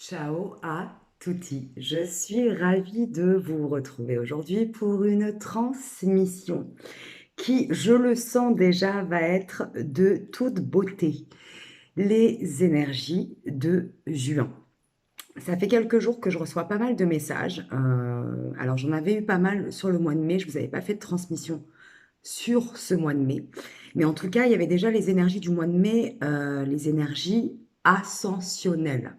Ciao à tutti. Je suis ravie de vous retrouver aujourd'hui pour une transmission qui, je le sens déjà, va être de toute beauté. Les énergies de juin. Ça fait quelques jours que je reçois pas mal de messages. Alors j'en avais eu pas mal sur le mois de mai. Je vous avais pas fait de transmission sur ce mois de mai. Mais en tout cas, il y avait déjà les énergies du mois de mai, les énergies ascensionnelles,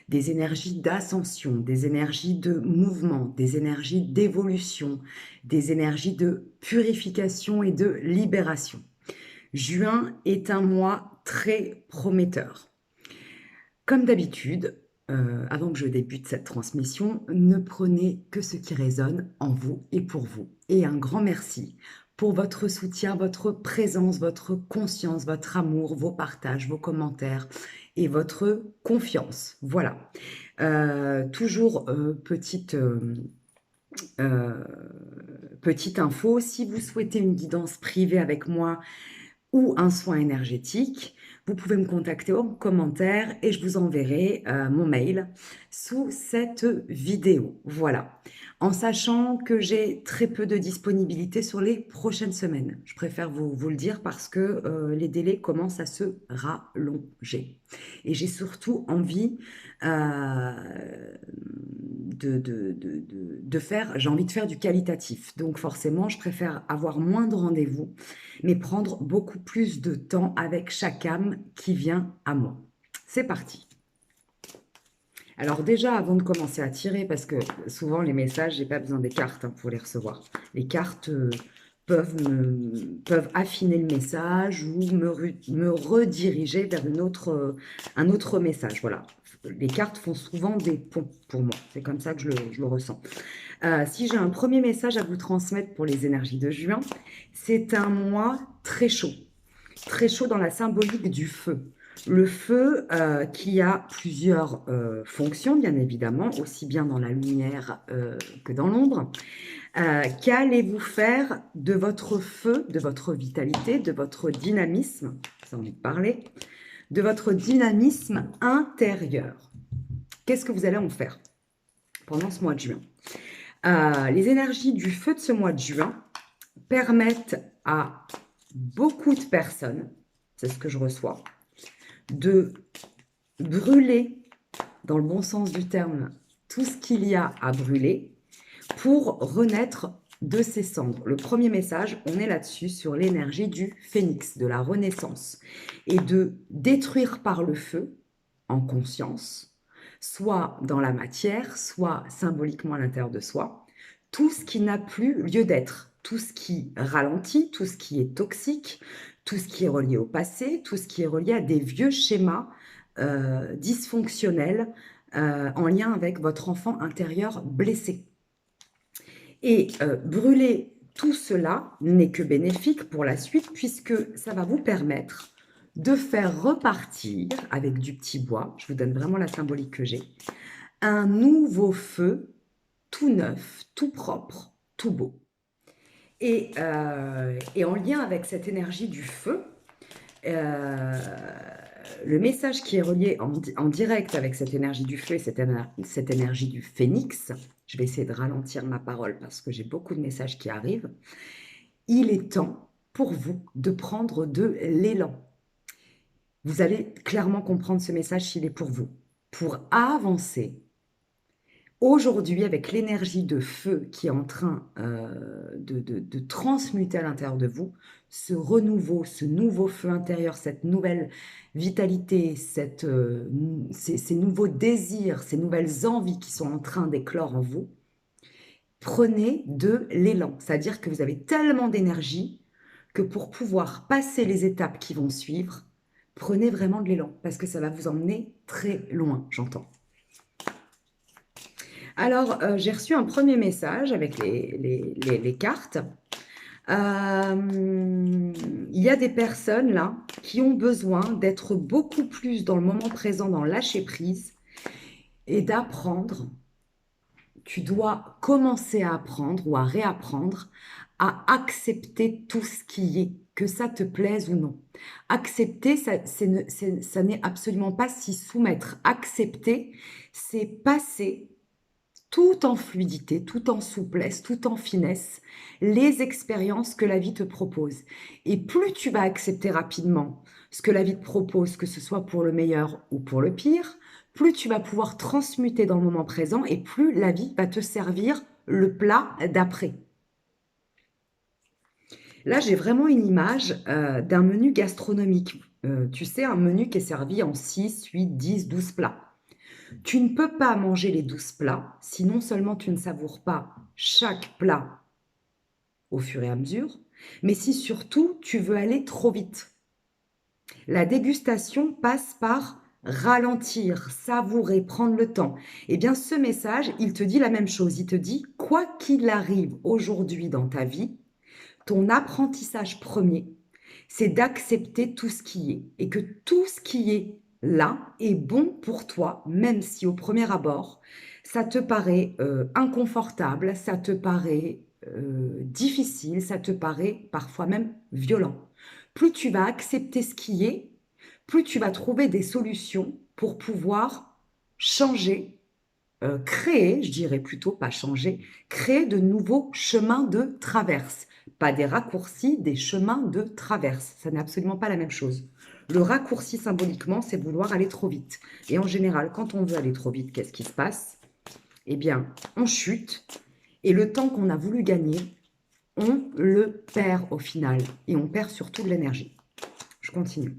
des énergies d'ascension, des énergies de mouvement, des énergies d'évolution, des énergies de purification et de libération. Juin est un mois très prometteur. Comme d'habitude, avant que je débute cette transmission, ne prenez que ce qui résonne en vous et pour vous. Et un grand merci pour votre soutien, votre présence, votre conscience, votre amour, vos partages, vos commentaires et votre confiance. Voilà. Toujours euh, petite info, si vous souhaitez une guidance privée avec moi ou un soin énergétique, vous pouvez me contacter en commentaire et je vous enverrai mon mail sous cette vidéo. Voilà. En sachant que j'ai très peu de disponibilité sur les prochaines semaines. Je préfère vous le dire parce que les délais commencent à se rallonger. Et j'ai surtout envie j'ai envie de faire du qualitatif. Donc forcément, je préfère avoir moins de rendez-vous mais prendre beaucoup plus de temps avec chaque âme qui vient à moi. C'est parti. Alors déjà, avant de commencer à tirer, parce que souvent les messages, j'ai pas besoin des cartes pour les recevoir. Les cartes peuvent affiner le message ou me rediriger vers un autre message. Voilà. Les cartes font souvent des ponts pour moi. C'est comme ça que je le ressens. Si j'ai un premier message à vous transmettre pour les énergies de juin, c'est un mois très chaud dans la symbolique du feu. Le feu qui a plusieurs fonctions, bien évidemment, aussi bien dans la lumière que dans l'ombre. Qu'allez-vous faire de votre feu, de votre vitalité, de votre dynamisme, j'ai envie de parler, de votre dynamisme intérieur? Qu'est-ce que vous allez en faire pendant ce mois de juin? Les énergies du feu de ce mois de juin permettent à beaucoup de personnes, c'est ce que je reçois, de brûler, dans le bon sens du terme, tout ce qu'il y a à brûler pour renaître de ses cendres. Le premier message, on est là-dessus, sur l'énergie du phénix, de la renaissance, et de détruire par le feu, en conscience, soit dans la matière, soit symboliquement à l'intérieur de soi, tout ce qui n'a plus lieu d'être, tout ce qui ralentit, tout ce qui est toxique, tout ce qui est relié au passé, tout ce qui est relié à des vieux schémas dysfonctionnels en lien avec votre enfant intérieur blessé. Et brûler tout cela n'est que bénéfique pour la suite puisque ça va vous permettre de faire repartir avec du petit bois, je vous donne vraiment la symbolique que j'ai, un nouveau feu tout neuf, tout propre, tout beau. Et en lien avec cette énergie du feu, le message qui est relié en direct avec cette énergie du feu et cette énergie du phénix, je vais essayer de ralentir ma parole parce que j'ai beaucoup de messages qui arrivent, il est temps pour vous de prendre de l'élan. Vous allez clairement comprendre ce message s'il est pour vous. Pour avancer, aujourd'hui, avec l'énergie de feu qui est en train de transmuter à l'intérieur de vous, ce renouveau, ce nouveau feu intérieur, cette nouvelle vitalité, ces nouveaux désirs, ces nouvelles envies qui sont en train d'éclore en vous, prenez de l'élan. C'est-à-dire que vous avez tellement d'énergie que pour pouvoir passer les étapes qui vont suivre, prenez vraiment de l'élan parce que ça va vous emmener très loin, j'entends. Alors, j'ai reçu un premier message avec les cartes. Il y a des personnes là qui ont besoin d'être beaucoup plus dans le moment présent, dans lâcher prise et d'apprendre. Tu dois commencer à apprendre ou à réapprendre à accepter tout ce qui est, que ça te plaise ou non. Accepter, ça n'est absolument pas s'y soumettre. Accepter, c'est passer tout en fluidité, tout en souplesse, tout en finesse, les expériences que la vie te propose. Et plus tu vas accepter rapidement ce que la vie te propose, que ce soit pour le meilleur ou pour le pire, plus tu vas pouvoir transmuter dans le moment présent et plus la vie va te servir le plat d'après. Là, j'ai vraiment une image d'un menu gastronomique. Tu sais, un menu qui est servi en 6, 8, 10, 12 plats. Tu ne peux pas manger les 12 plats si non seulement tu ne savoures pas chaque plat au fur et à mesure, mais si surtout tu veux aller trop vite. La dégustation passe par ralentir, savourer, prendre le temps. Eh bien, ce message, il te dit la même chose. Il te dit, quoi qu'il arrive aujourd'hui dans ta vie, ton apprentissage premier, c'est d'accepter tout ce qui est et que tout ce qui est là est bon pour toi, même si au premier abord, ça te paraît inconfortable, ça te paraît difficile, ça te paraît parfois même violent. Plus tu vas accepter ce qui est, plus tu vas trouver des solutions pour pouvoir changer, créer, je dirais plutôt pas changer, créer de nouveaux chemins de traverse. Pas des raccourcis, des chemins de traverse. Ça n'est absolument pas la même chose. Le raccourci, symboliquement, c'est vouloir aller trop vite. Et en général, quand on veut aller trop vite, qu'est-ce qui se passe? Eh bien, on chute. Et le temps qu'on a voulu gagner, on le perd au final. Et on perd surtout de l'énergie. Je continue.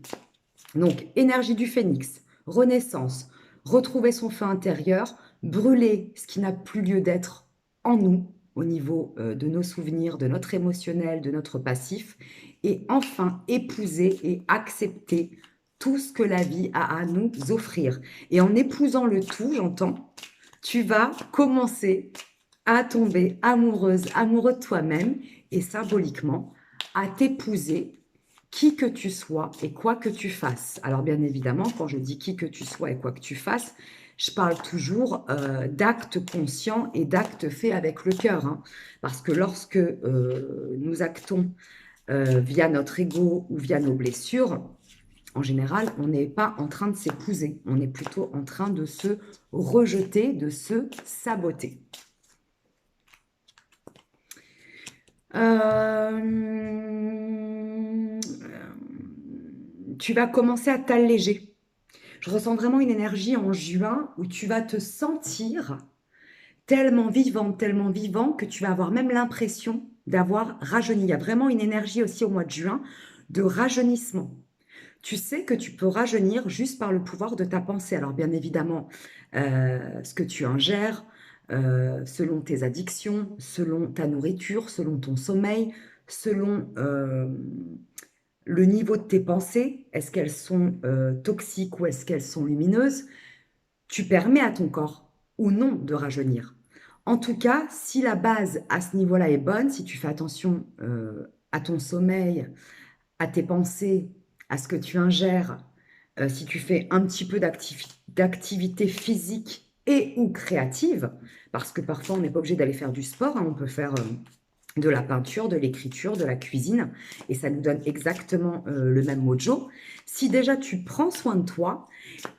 Donc, énergie du phénix, renaissance, retrouver son feu intérieur, brûler ce qui n'a plus lieu d'être en nous, au niveau de nos souvenirs, de notre émotionnel, de notre passif, et enfin épouser et accepter tout ce que la vie a à nous offrir. Et en épousant le tout, j'entends, tu vas commencer à tomber amoureuse, amoureux de toi-même, et symboliquement, à t'épouser qui que tu sois et quoi que tu fasses. Alors bien évidemment, quand je dis qui que tu sois et quoi que tu fasses, je parle toujours d'actes conscients et d'actes faits avec le cœur. Hein. Parce que lorsque nous actons via notre ego ou via nos blessures, en général, on n'est pas en train de s'épouser. On est plutôt en train de se rejeter, de se saboter. Tu vas commencer à t'alléger. Je ressens vraiment une énergie en juin où tu vas te sentir tellement vivant que tu vas avoir même l'impression d'avoir rajeuni. Il y a vraiment une énergie aussi au mois de juin de rajeunissement. Tu sais que tu peux rajeunir juste par le pouvoir de ta pensée. Alors bien évidemment, ce que tu ingères, selon tes addictions, selon ta nourriture, selon ton sommeil, selon le niveau de tes pensées, est-ce qu'elles sont toxiques ou est-ce qu'elles sont lumineuses, tu permets à ton corps ou non de rajeunir. En tout cas, si la base à ce niveau-là est bonne, si tu fais attention à ton sommeil, à tes pensées, à ce que tu ingères, si tu fais un petit peu d'activité physique et ou créative, parce que parfois on n'est pas obligé d'aller faire du sport, hein, on peut faire de la peinture, de l'écriture, de la cuisine, et ça nous donne exactement le même mojo. Si déjà tu prends soin de toi,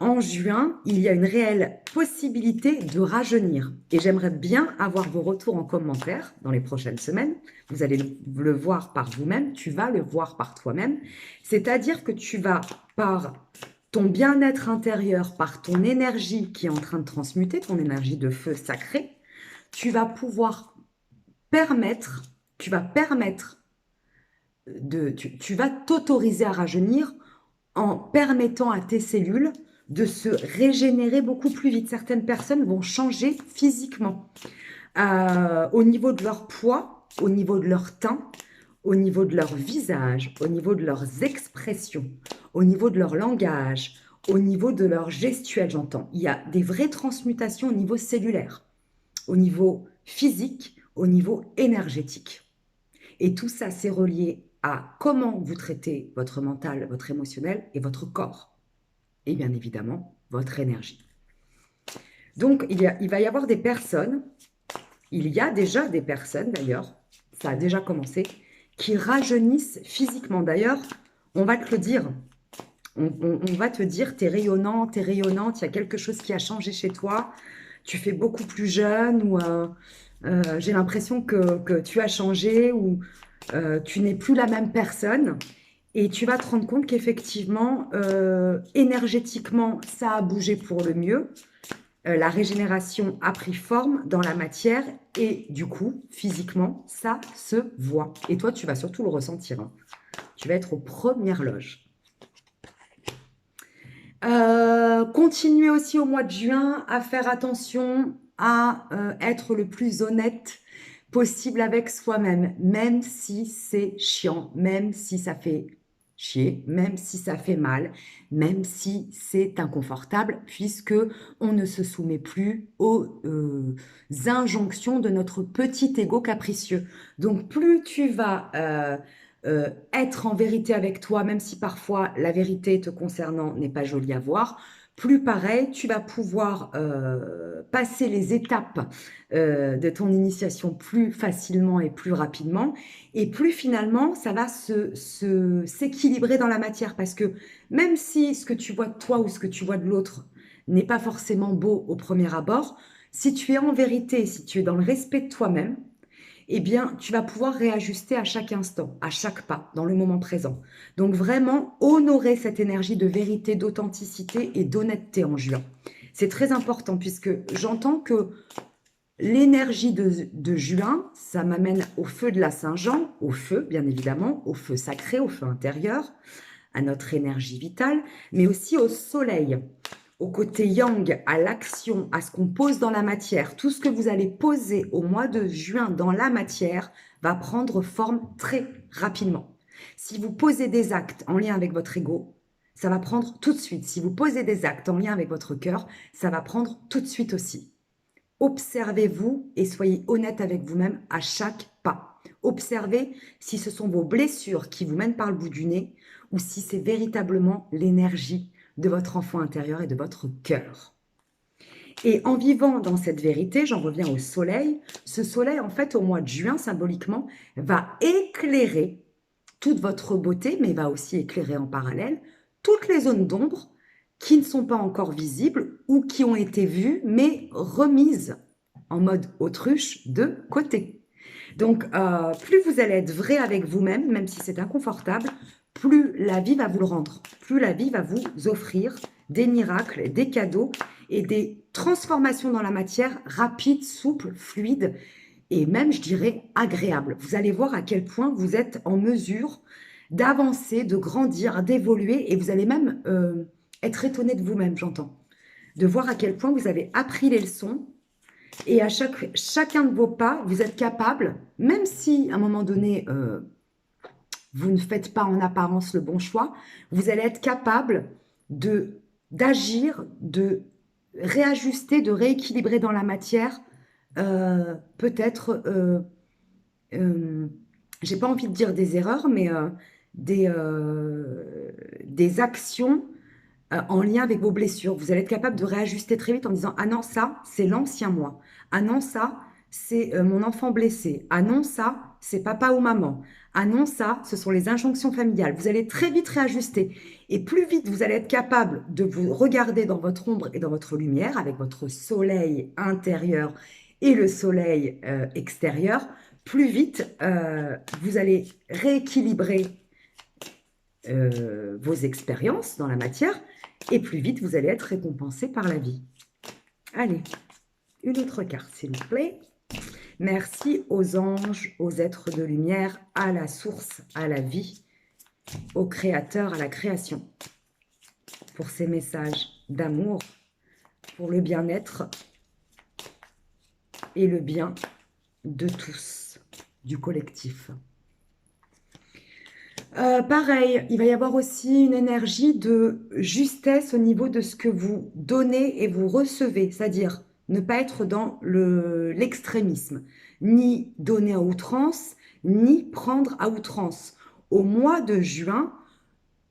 en juin, il y a une réelle possibilité de rajeunir. Et j'aimerais bien avoir vos retours en commentaire dans les prochaines semaines. Vous allez le voir par vous-même, tu vas le voir par toi-même. C'est-à-dire que tu vas, par ton bien-être intérieur, par ton énergie qui est en train de transmuter, ton énergie de feu sacré, tu vas pouvoir tu vas permettre tu vas t'autoriser à rajeunir en permettant à tes cellules de se régénérer beaucoup plus vite. Certaines personnes vont changer physiquement au niveau de leur poids, au niveau de leur teint, au niveau de leur visage, au niveau de leurs expressions, au niveau de leur langage, au niveau de leur gestuelle, j'entends. Il y a des vraies transmutations au niveau cellulaire, au niveau physique, au niveau énergétique. Et tout ça, c'est relié à comment vous traitez votre mental, votre émotionnel et votre corps. Et bien évidemment, votre énergie. Donc, il va y avoir des personnes, il y a déjà des personnes d'ailleurs, ça a déjà commencé, qui rajeunissent physiquement. D'ailleurs, on va te le dire. On va te dire, t'es rayonnante, il y a quelque chose qui a changé chez toi, tu fais beaucoup plus jeune, ou j'ai l'impression que tu as changé, ou tu n'es plus la même personne. Et tu vas te rendre compte qu'effectivement, énergétiquement, ça a bougé pour le mieux. La régénération a pris forme dans la matière et du coup, physiquement, ça se voit. Et toi, tu vas surtout le ressentir, hein. Tu vas être aux premières loges. Continuez aussi au mois de juin à faire attention à être le plus honnête possible avec soi-même, même si c'est chiant, même si ça fait chier, même si ça fait mal, même si c'est inconfortable, puisque on ne se soumet plus aux injonctions de notre petit ego capricieux. Donc plus tu vas être en vérité avec toi, même si parfois la vérité te concernant n'est pas jolie à voir, plus pareil, tu vas pouvoir passer les étapes de ton initiation plus facilement et plus rapidement, et plus finalement, ça va s'équilibrer dans la matière, parce que même si ce que tu vois de toi ou ce que tu vois de l'autre n'est pas forcément beau au premier abord, si tu es en vérité, si tu es dans le respect de toi-même, eh bien, tu vas pouvoir réajuster à chaque instant, à chaque pas, dans le moment présent. Donc vraiment, honorer cette énergie de vérité, d'authenticité et d'honnêteté en juin. C'est très important puisque j'entends que l'énergie de juin, ça m'amène au feu de la Saint-Jean, au feu, bien évidemment, au feu sacré, au feu intérieur, à notre énergie vitale, mais aussi au soleil, au côté yang, à l'action, à ce qu'on pose dans la matière. Tout ce que vous allez poser au mois de juin dans la matière va prendre forme très rapidement. Si vous posez des actes en lien avec votre ego, ça va prendre tout de suite. Si vous posez des actes en lien avec votre cœur, ça va prendre tout de suite aussi. Observez-vous et soyez honnête avec vous-même à chaque pas. Observez si ce sont vos blessures qui vous mènent par le bout du nez ou si c'est véritablement l'énergie de votre enfant intérieur et de votre cœur. Et en vivant dans cette vérité, j'en reviens au soleil. Ce soleil, en fait, au mois de juin, symboliquement, va éclairer toute votre beauté, mais va aussi éclairer en parallèle toutes les zones d'ombre qui ne sont pas encore visibles ou qui ont été vues, mais remises en mode autruche de côté. Donc, plus vous allez être vrai avec vous-même, même si c'est inconfortable, plus la vie va vous le rendre, plus la vie va vous offrir des miracles, des cadeaux et des transformations dans la matière rapides, souples, fluides et même, je dirais, agréables. Vous allez voir à quel point vous êtes en mesure d'avancer, de grandir, d'évoluer et vous allez même être étonné de vous-même, j'entends. De voir à quel point vous avez appris les leçons et à chacun de vos pas, vous êtes capable, même si à un moment donné, vous ne faites pas en apparence le bon choix, vous allez être capable d'agir, de réajuster, de rééquilibrer dans la matière, peut-être, j'ai pas envie de dire des erreurs, mais des actions en lien avec vos blessures. Vous allez être capable de réajuster très vite en disant: ah non, ça, c'est l'ancien moi. Ah non, ça, c'est mon enfant blessé. Ah non, ça, c'est papa ou maman. Ah non, ça, ce sont les injonctions familiales. Vous allez très vite réajuster. Et plus vite vous allez être capable de vous regarder dans votre ombre et dans votre lumière, avec votre soleil intérieur et le soleil extérieur, plus vite vous allez rééquilibrer vos expériences dans la matière et plus vite vous allez être récompensé par la vie. Allez, une autre carte s'il vous plaît. Merci aux anges, aux êtres de lumière, à la source, à la vie, au créateur, à la création, pour ces messages d'amour, pour le bien-être et le bien de tous, du collectif. Pareil, il va y avoir aussi une énergie de justesse au niveau de ce que vous donnez et vous recevez, c'est-à-dire ne pas être dans l'extrémisme, ni donner à outrance, ni prendre à outrance. Au mois de juin,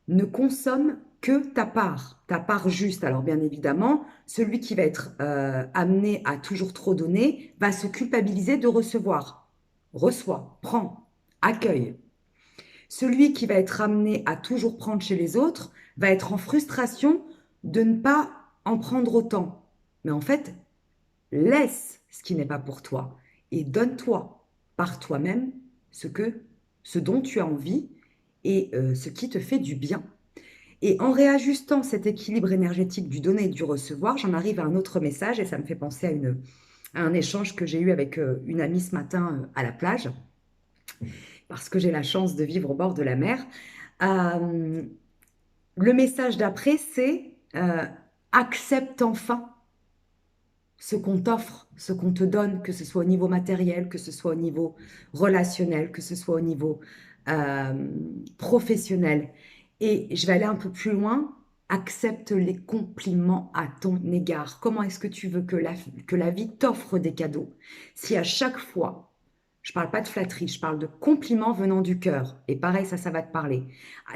ne consomme que ta part juste. Alors bien évidemment, celui qui va être amené à toujours trop donner va se culpabiliser de recevoir. reçoit, prend, accueille. Celui qui va être amené à toujours prendre chez les autres va être en frustration de ne pas en prendre autant. Mais en fait, laisse ce qui n'est pas pour toi et donne-toi par toi-même ce dont tu as envie et ce qui te fait du bien. Et en réajustant cet équilibre énergétique du donner et du recevoir, j'en arrive à un autre message et ça me fait penser à un échange que j'ai eu avec une amie ce matin à la plage, parce que j'ai la chance de vivre au bord de la mer. Euh, le message d'après, c'est accepte enfin ce qu'on t'offre, ce qu'on te donne, que ce soit au niveau matériel, que ce soit au niveau relationnel, que ce soit au niveau euh, professionnel. Et je vais aller un peu plus loin. Accepte les compliments à ton égard. Comment est-ce que tu veux que la vie t'offre des cadeaux si à chaque fois, je ne parle pas de flatterie, je parle de compliments venant du cœur. Et pareil, ça va te parler.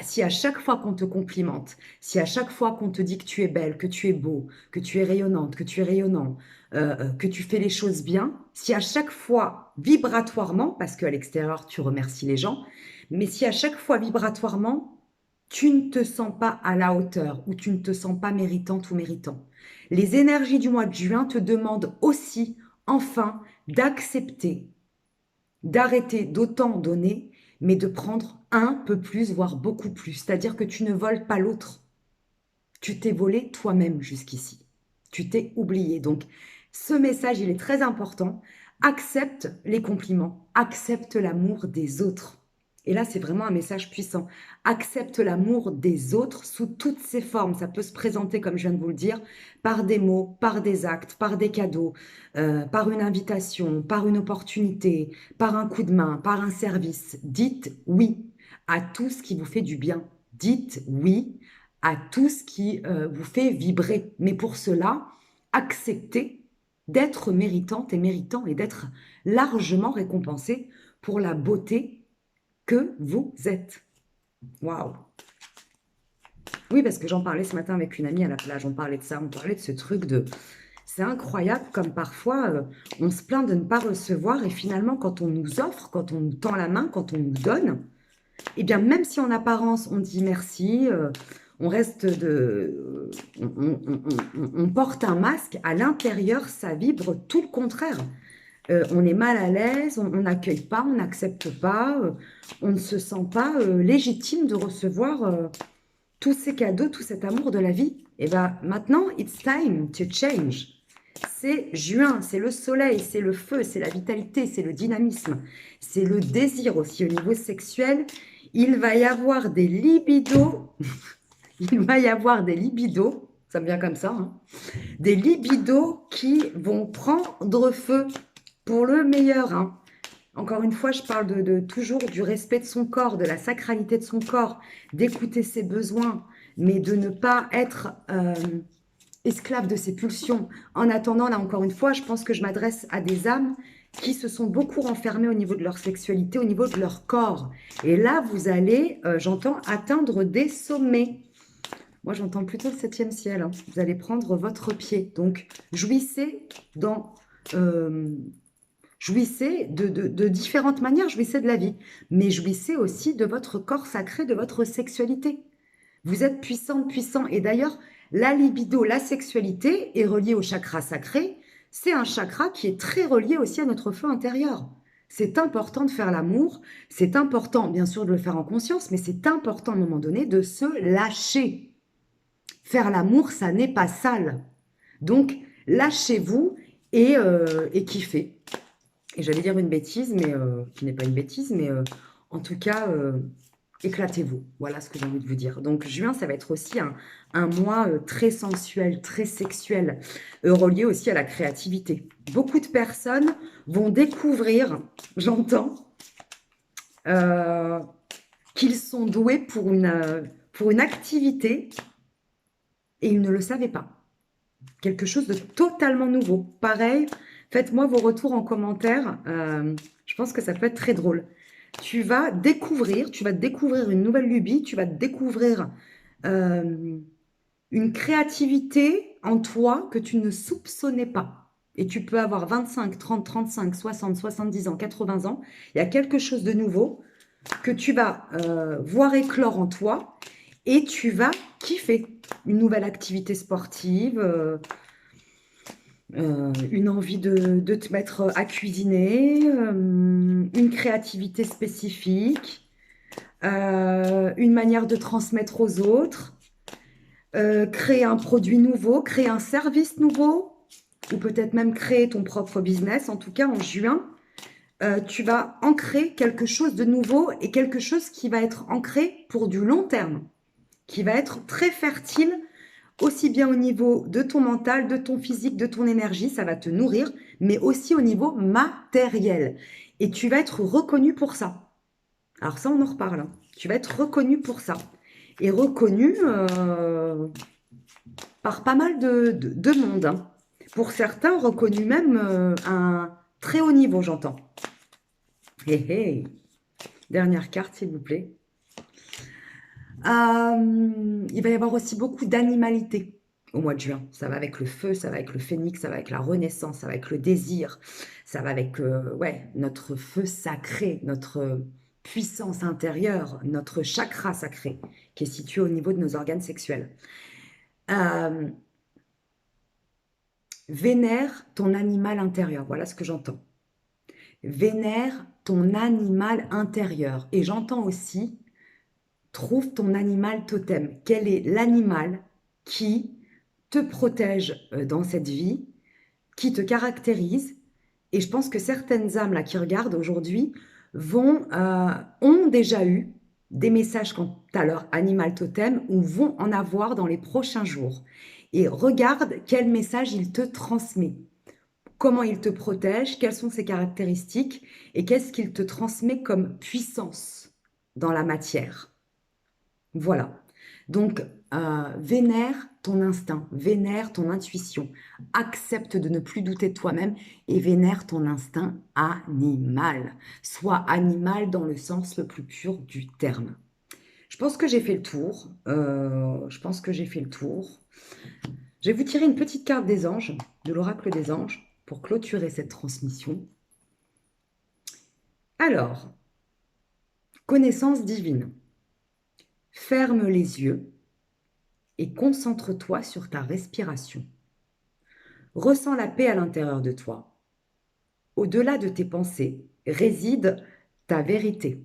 Si à chaque fois qu'on te complimente, si à chaque fois qu'on te dit que tu es belle, que tu es beau, que tu es rayonnante, que tu es rayonnant, que tu fais les choses bien, si à chaque fois, vibratoirement, parce qu'à l'extérieur, tu remercies les gens, mais si à chaque fois, vibratoirement, tu ne te sens pas à la hauteur ou tu ne te sens pas méritante ou méritant, les énergies du mois de juin te demandent aussi, enfin, d'accepter d'arrêter d'autant donner, mais de prendre un peu plus, voire beaucoup plus. C'est-à-dire que tu ne voles pas l'autre. Tu t'es volé toi-même jusqu'ici. Tu t'es oublié. Donc, ce message, il est très important. Accepte les compliments, accepte l'amour des autres. Et là, c'est vraiment un message puissant. Accepte l'amour des autres sous toutes ses formes. Ça peut se présenter, comme je viens de vous le dire, par des mots, par des actes, par des cadeaux, par une invitation, par une opportunité, par un coup de main, par un service. Dites oui à tout ce qui vous fait du bien. Dites oui à tout ce qui vous fait vibrer. Mais pour cela, acceptez d'être méritante et méritant et d'être largement récompensé pour la beauté que vous êtes. Waouh! Oui, parce que j'en parlais ce matin avec une amie à la plage, on parlait de ça, on parlait de ce truc de... C'est incroyable comme parfois on se plaint de ne pas recevoir et finalement quand on nous offre, quand on nous tend la main, quand on nous donne, eh bien, même si en apparence on dit merci, on reste de, on porte un masque, à l'intérieur, ça vibre tout le contraire. On est mal à l'aise, on n'accueille pas, on n'accepte pas, on ne se sent pas légitime de recevoir tous ces cadeaux, tout cet amour de la vie. Et bien maintenant, it's time to change. C'est juin, c'est le soleil, c'est le feu, c'est la vitalité, c'est le dynamisme, c'est le désir aussi au niveau sexuel. Il va y avoir des libidos, il va y avoir des libidos, ça me vient comme ça, hein, des libidos qui vont prendre feu pour le meilleur. Hein. Encore une fois, je parle toujours du respect de son corps, de la sacralité de son corps, d'écouter ses besoins, mais de ne pas être esclave de ses pulsions. En attendant, là encore une fois, je pense que je m'adresse à des âmes qui se sont beaucoup renfermées au niveau de leur sexualité, au niveau de leur corps. Et là, vous allez, j'entends, atteindre des sommets. Moi, j'entends plutôt le septième ciel. Hein. Vous allez prendre votre pied. Donc, jouissez dans... jouissez de différentes manières, jouissez de la vie, mais jouissez aussi de votre corps sacré, de votre sexualité. Vous êtes puissante, puissant. Et d'ailleurs, la libido, la sexualité est reliée au chakra sacré. C'est un chakra qui est très relié aussi à notre feu intérieur. C'est important de faire l'amour. C'est important, bien sûr, de le faire en conscience, mais c'est important à un moment donné de se lâcher. Faire l'amour, ça n'est pas sale. Donc, lâchez-vous et kiffez. Et j'allais dire une bêtise, mais qui n'est pas une bêtise, mais en tout cas, éclatez-vous. Voilà ce que j'ai envie de vous dire. Donc, juin, ça va être aussi un mois très sensuel, très sexuel, relié aussi à la créativité. Beaucoup de personnes vont découvrir, j'entends, euh, qu'ils sont doués pour une activité et ils ne le savaient pas. Quelque chose de totalement nouveau. Pareil, faites-moi vos retours en commentaire. Je pense que ça peut être très drôle. Tu vas découvrir une nouvelle lubie, tu vas découvrir une créativité en toi que tu ne soupçonnais pas. et tu peux avoir 25, 30, 35, 60, 70 ans, 80 ans, il y a quelque chose de nouveau que tu vas voir éclore en toi et tu vas kiffer. Une nouvelle activité sportive, une envie de te mettre à cuisiner, une créativité spécifique, une manière de transmettre aux autres, créer un produit nouveau, créer un service nouveau, ou peut-être même créer ton propre business. En tout cas, en juin, tu vas ancrer quelque chose de nouveau et quelque chose qui va être ancré pour du long terme, qui va être très fertile, aussi bien au niveau de ton mental, de ton physique, de ton énergie, ça va te nourrir, mais aussi au niveau matériel. Et tu vas être reconnu pour ça. Alors ça, on en reparle, hein. Tu vas être reconnu pour ça. Et reconnu par pas mal de monde, hein. Pour certains, reconnu même à un très haut niveau, j'entends. Hé hé. Dernière carte, s'il vous plaît. Il va y avoir aussi beaucoup d'animalité au mois de juin. Ça va avec le feu, ça va avec le phénix, ça va avec la renaissance, ça va avec le désir, ça va avec ouais, notre feu sacré, notre puissance intérieure, notre chakra sacré qui est situé au niveau de nos organes sexuels. Vénère ton animal intérieur, voilà ce que j'entends. Vénère ton animal intérieur. Et j'entends aussi, trouve ton animal totem. Quel est l'animal qui te protège dans cette vie, qui te caractérise? Et je pense que certaines âmes là qui regardent aujourd'hui ont déjà eu des messages quant à leur animal totem ou vont en avoir dans les prochains jours. Et regarde quel message il te transmet. Comment il te protège, quelles sont ses caractéristiques et qu'est-ce qu'il te transmet comme puissance dans la matière. Voilà. Donc, vénère ton instinct, vénère ton intuition, accepte de ne plus douter de toi-même et vénère ton instinct animal. Sois animal dans le sens le plus pur du terme. Je pense que j'ai fait le tour. Je vais vous tirer une petite carte des anges, de l'oracle des anges, pour clôturer cette transmission. Alors, connaissance divine. Ferme les yeux et concentre-toi sur ta respiration. Ressens la paix à l'intérieur de toi. Au-delà de tes pensées réside ta vérité,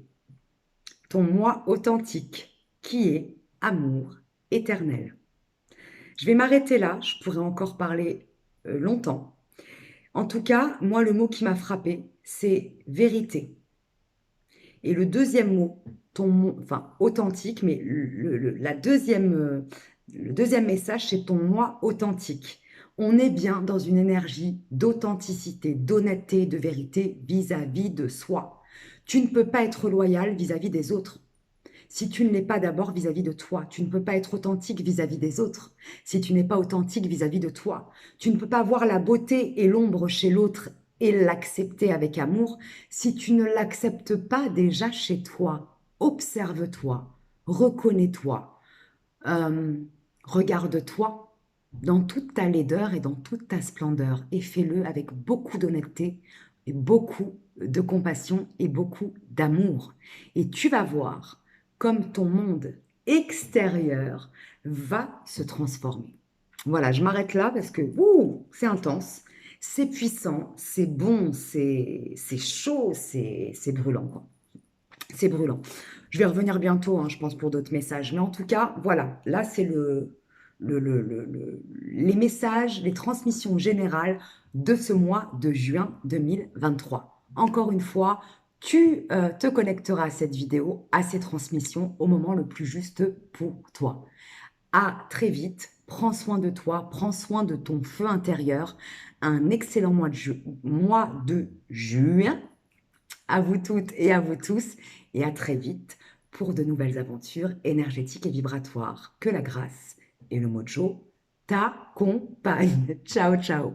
ton moi authentique, qui est amour éternel. Je vais m'arrêter là, je pourrais encore parler longtemps. En tout cas, moi, le mot qui m'a frappé, c'est vérité. Et le deuxième mot, enfin authentique, mais le deuxième message, c'est ton moi authentique. On est bien dans une énergie d'authenticité, d'honnêteté, de vérité vis-à-vis de soi. Tu ne peux pas être loyal vis-à-vis des autres si tu ne l'es pas d'abord vis-à-vis de toi. Tu ne peux pas être authentique vis-à-vis des autres si tu n'es pas authentique vis-à-vis de toi. Tu ne peux pas voir la beauté et l'ombre chez l'autre et l'accepter avec amour si tu ne l'acceptes pas déjà chez toi. Observe-toi, reconnais-toi, regarde-toi dans toute ta laideur et dans toute ta splendeur et fais-le avec beaucoup d'honnêteté et beaucoup de compassion et beaucoup d'amour. Et tu vas voir comme ton monde extérieur va se transformer. Voilà, je m'arrête là parce que c'est intense, c'est puissant, c'est bon, c'est chaud, c'est brûlant, quoi. C'est brûlant. Je vais revenir bientôt, hein, je pense, pour d'autres messages. Mais en tout cas, voilà, là, c'est les messages, les transmissions générales de ce mois de juin 2023. Encore une fois, tu te connecteras à cette vidéo, à ces transmissions au moment le plus juste pour toi. À très vite, prends soin de toi, prends soin de ton feu intérieur. Un excellent mois de juin à vous toutes et à vous tous, et à très vite pour de nouvelles aventures énergétiques et vibratoires. Que la grâce et le mojo t'accompagnent. Ciao, ciao.